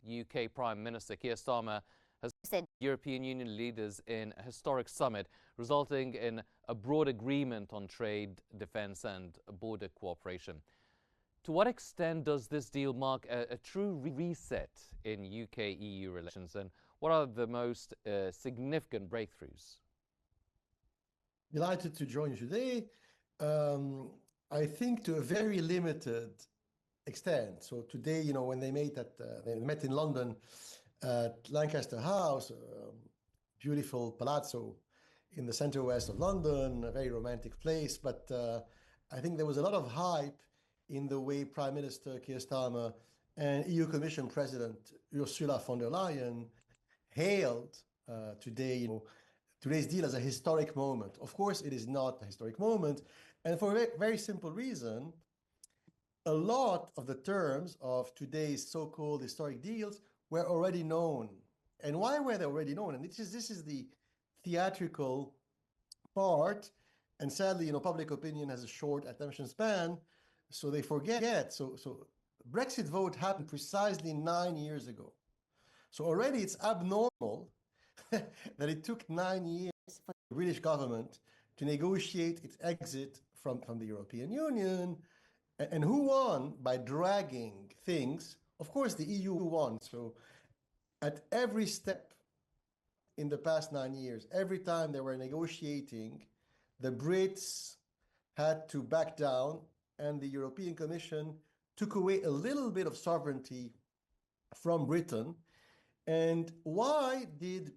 UK Prime Minister Keir Starmer has said European Union leaders in a historic summit, resulting in a broad agreement on trade, defence and border cooperation. To what extent does this deal mark a true reset in UK-EU relations, and what are the most significant breakthroughs? Delighted to join you today. I think to a very limited extent. So today, when they met in London at Lancaster House, beautiful palazzo in the center west of London, a very romantic place. But I think there was a lot of hype in the way Prime Minister Keir Starmer and EU Commission President Ursula von der Leyen hailed today's deal as a historic moment. Of course, it is not a historic moment, and for a very simple reason. A lot of the terms of today's so-called historic deals were already known. And why were they already known? And this is the theatrical part. And sadly, public opinion has a short attention span, so they forget. So Brexit vote happened precisely 9 years ago. So already it's abnormal that it took 9 years for the British government to negotiate its exit from the European Union. And who won by dragging things? Of course, the EU won. So at every step in the past 9 years, every time they were negotiating, the Brits had to back down, and the European Commission took away a little bit of sovereignty from Britain. And why did,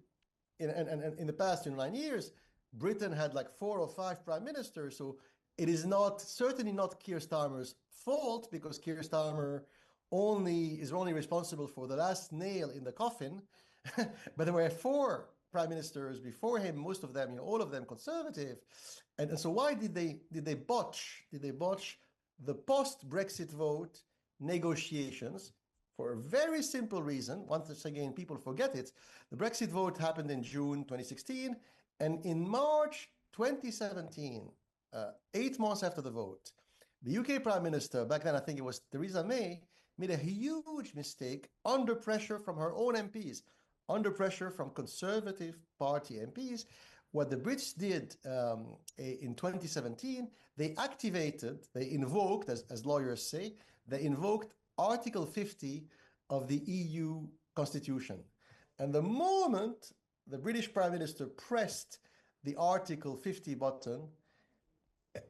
in the past 9 years, Britain had like 4 or 5 prime ministers. So it is certainly not Keir Starmer's fault, because Keir Starmer is only responsible for the last nail in the coffin. But there were 4 prime ministers before him, most of them, all of them conservative. And so why did they botch the post-Brexit vote negotiations? For a very simple reason. Once again, people forget it. The Brexit vote happened in June 2016, and in March 2017, 8 months after the vote, the UK Prime Minister, back then I think it was Theresa May, made a huge mistake under pressure from her own MPs, under pressure from Conservative Party MPs. What the Brits did in 2017, they invoked, as lawyers say, they invoked Article 50 of the EU Constitution. And the moment the British Prime Minister pressed the Article 50 button,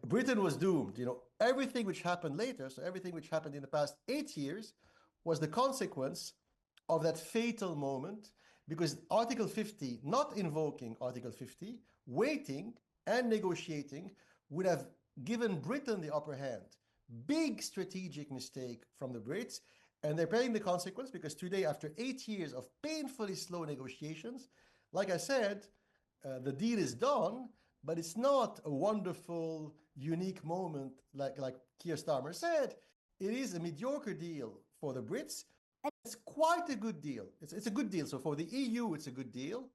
Britain was doomed. Everything which happened later, so everything which happened in the past 8 years, was the consequence of that fatal moment, because Article 50, not invoking Article 50, waiting and negotiating, would have given Britain the upper hand. Big strategic mistake from the Brits, and they're paying the consequence, because today, after 8 years of painfully slow negotiations, like I said, the deal is done, but it's not a wonderful, unique moment like Keir Starmer said. It is a mediocre deal for the Brits, and it's quite a good deal. It's a good deal. So for the EU, it's a good deal.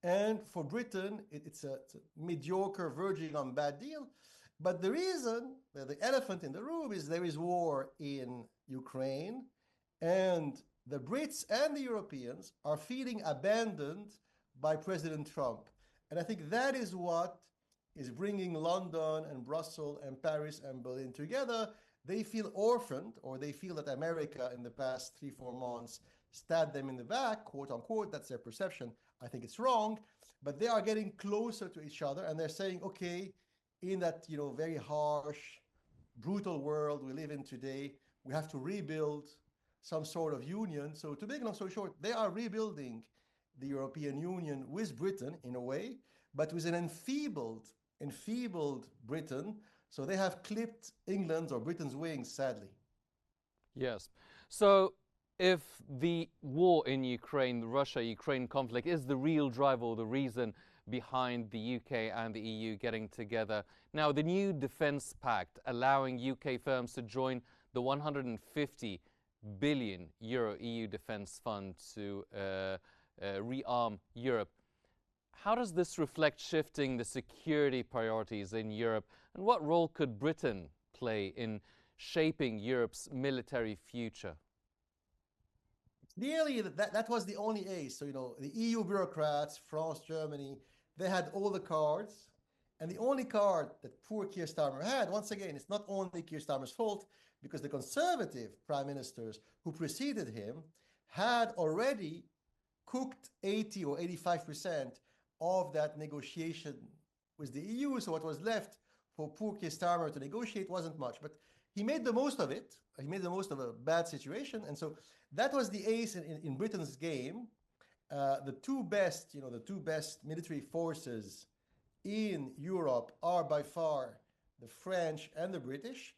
And for Britain, it's a mediocre, verging on bad deal. But the reason, the elephant in the room, is there is war in Ukraine, and the Brits and the Europeans are feeling abandoned by President Trump. And I think that is what is bringing London and Brussels and Paris and Berlin together. They feel orphaned, or they feel that America in the past 3-4 months stabbed them in the back, quote unquote. That's their perception. I think it's wrong, but they are getting closer to each other, and they're saying, okay, in that very harsh, brutal world we live in today, we have to rebuild some sort of union. So to make a long story short, they are rebuilding the European Union with Britain in a way, but with an enfeebled Britain. So they have clipped England's or Britain's wings, sadly. Yes. So if the war in Ukraine, the Russia-Ukraine conflict, is the real driver or the reason behind the UK and the EU getting together, now the new defence pact allowing UK firms to join the 150 billion euro EU defence fund to rearm Europe. How does this reflect shifting the security priorities in Europe, and what role could Britain play in shaping Europe's military future? Nearly that was the only ace. So, the EU bureaucrats, France, Germany, they had all the cards. And the only card that poor Keir Starmer had, once again, it's not only Keir Starmer's fault, because the conservative prime ministers who preceded him had already cooked 80 or 85% of that negotiation with the EU. So what was left for poor Keir Starmer to negotiate wasn't much. But he made the most of it. He made the most of a bad situation. And so that was the ace in Britain's game. The two best military forces in Europe are by far the French and the British.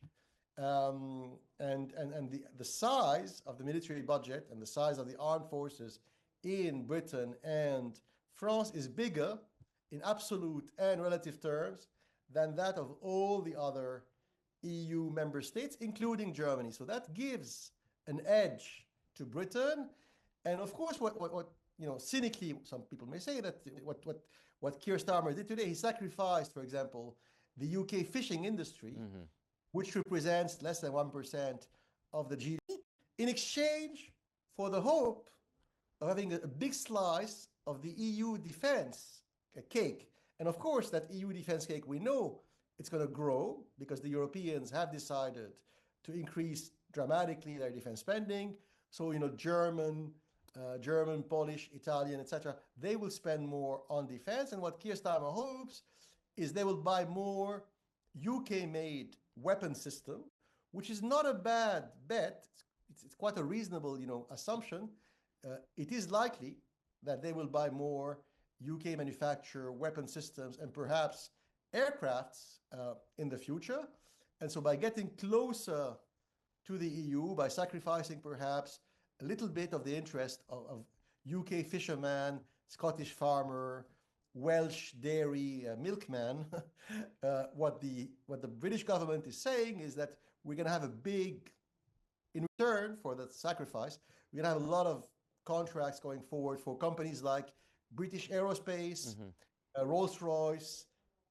And the size of the military budget and the size of the armed forces in Britain and France is bigger in absolute and relative terms than that of all the other EU member states, including Germany. So that gives an edge to Britain. And of course, what cynically, some people may say that what Keir Starmer did today, he sacrificed, for example, the UK fishing industry, which represents less than 1% of the GDP, in exchange for the hope of having a big slice of the EU defense cake. And of course, that EU defense cake, we know it's going to grow because the Europeans have decided to increase dramatically their defense spending. So, German, Polish, Italian, etc., they will spend more on defense. And what Keir Starmer hopes is they will buy more UK-made weapon system, which is not a bad bet. It's quite a reasonable, assumption. It is likely that they will buy more UK manufactured weapon systems and perhaps aircrafts in the future. And so by getting closer to the EU, by sacrificing perhaps a little bit of the interest of UK fisherman, Scottish farmer, Welsh dairy milkman, what the British government is saying is that we're going to have in return for that sacrifice, we're going to have a lot of contracts going forward for companies like British Aerospace, Rolls-Royce,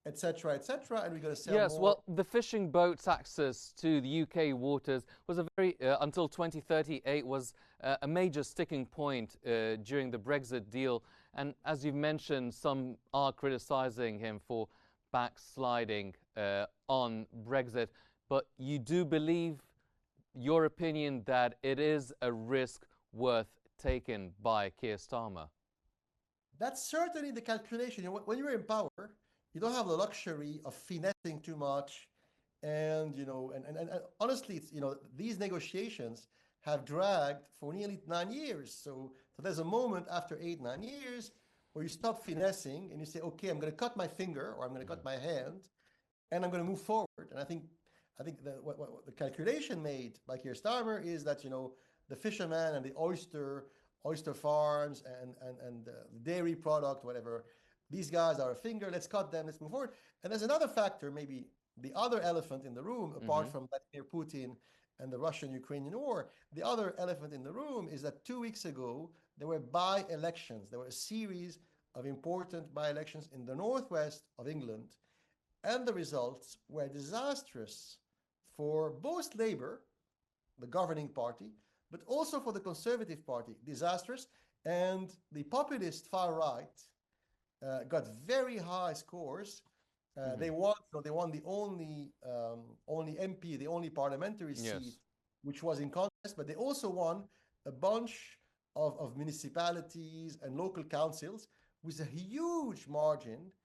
etc., etc., and we're going to sell more. Yes, well, the fishing boats' access to the UK waters was until 2038 was a major sticking point during the Brexit deal. And as you've mentioned, some are criticising him for backsliding on Brexit. But you do believe, your opinion, that it is a risk worth taken by Keir Starmer? That's certainly the calculation. When you're in power, you don't have the luxury of finessing too much. And, and honestly, these negotiations have dragged for nearly 9 years. So there's a moment after 8-9 years where you stop finessing and you say, okay, I'm going to cut my finger or I'm going to cut my hand and I'm going to move forward. And I think that what the calculation made by Keir Starmer is that, the fishermen and the oyster farms and the dairy product, whatever, these guys are a finger, let's cut them, let's move forward. And there's another factor, maybe the other elephant in the room, apart from Vladimir Putin and the Russian-Ukrainian war, the other elephant in the room is that 2 weeks ago, there were by-elections. There were a series of important by-elections in the northwest of England, and the results were disastrous for both Labour, the governing party, but also for the Conservative Party, disastrous. And the populist far right got very high scores. They won the only MP, the only parliamentary seat, which was in contest, but they also won a bunch of municipalities and local councils with a huge margin